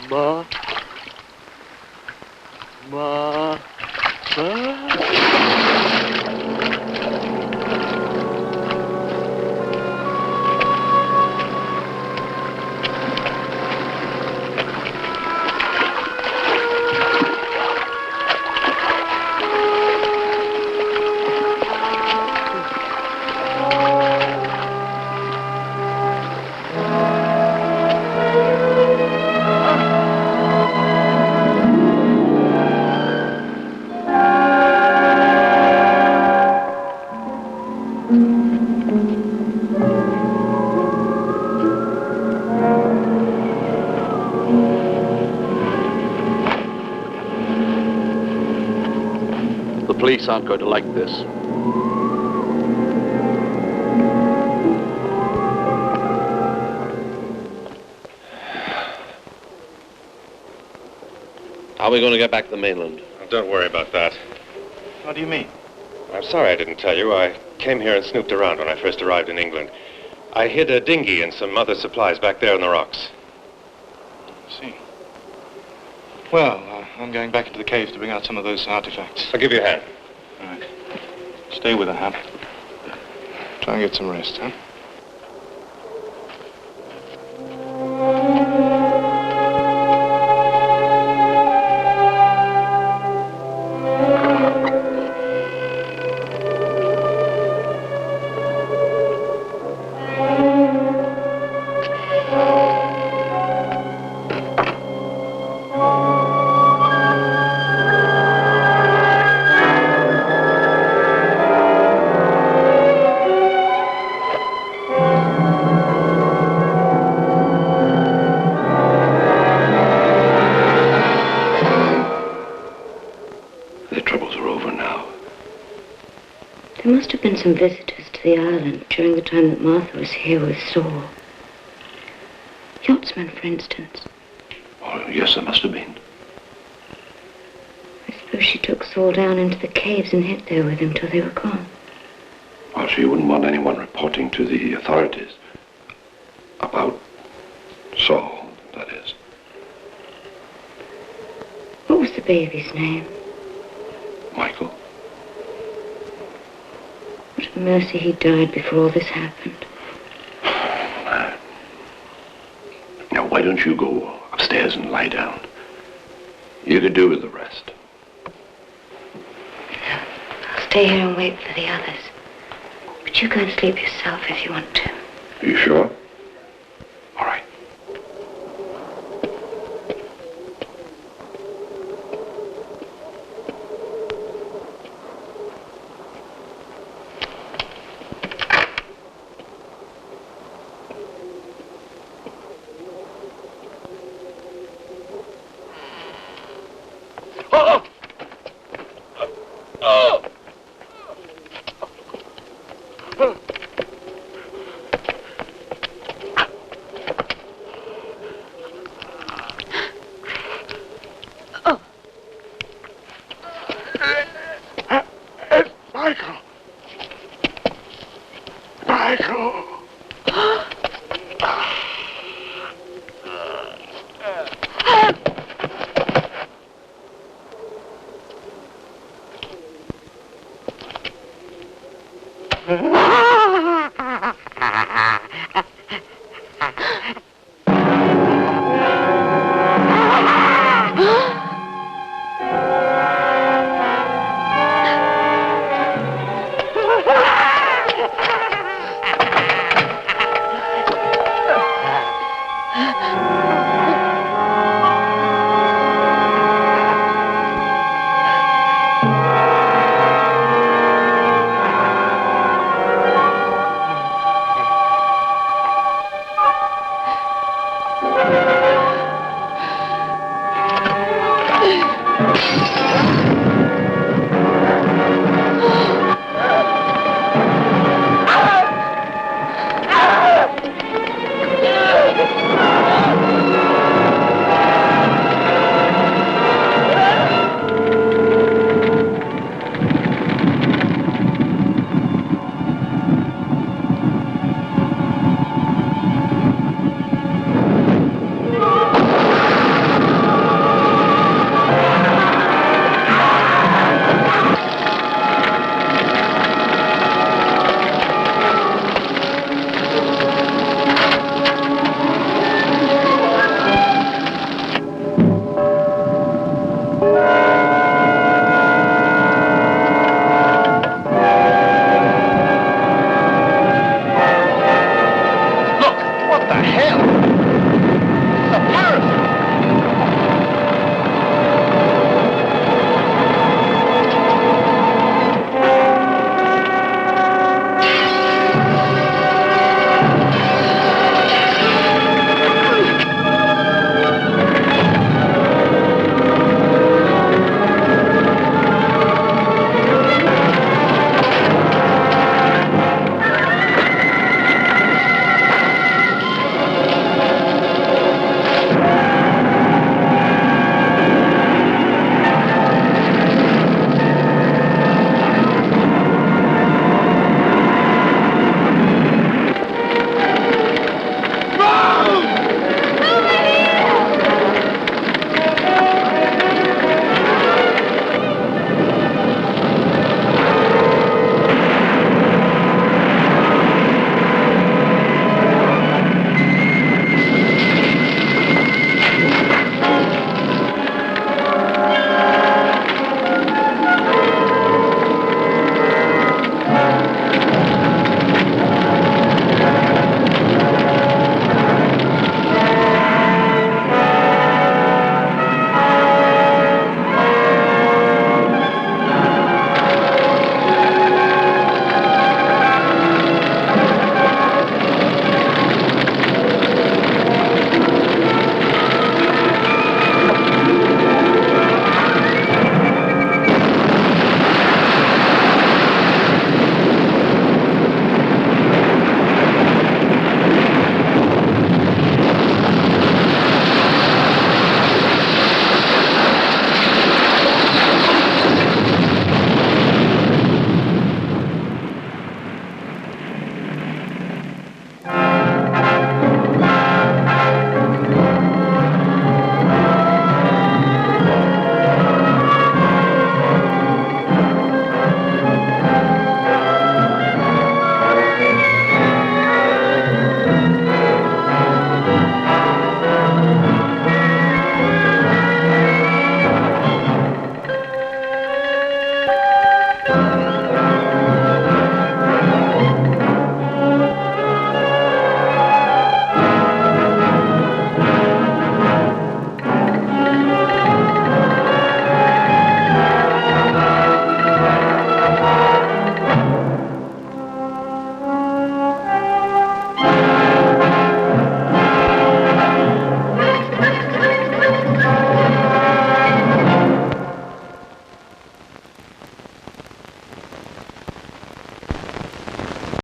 Ma. Ma. The police aren't going to like this. How are we going to get back to the mainland? Don't worry about that. What do you mean? I'm sorry I didn't tell you. I came here and snooped around when I first arrived in England. I hid a dinghy and some other supplies back there in the rocks. I see. Well, I'm going back into the caves to bring out some of those artifacts. I'll give you a hand. All right. Stay with her, Hap. Try and get some rest, huh? There must have been some visitors to the island during the time that Martha was here with Saul. Yachtsmen, for instance. Oh, yes, there must have been. I suppose she took Saul down into the caves and hid there with him till they were gone. Well, she wouldn't want anyone reporting to the authorities about Saul, that is. What was the baby's name? Michael. What a mercy he died before all this happened. Now, why don't you go upstairs and lie down? You could do with the rest. I'll stay here and wait for the others. But you go and sleep yourself if you want to. Are you sure? All right. Michael! Michael!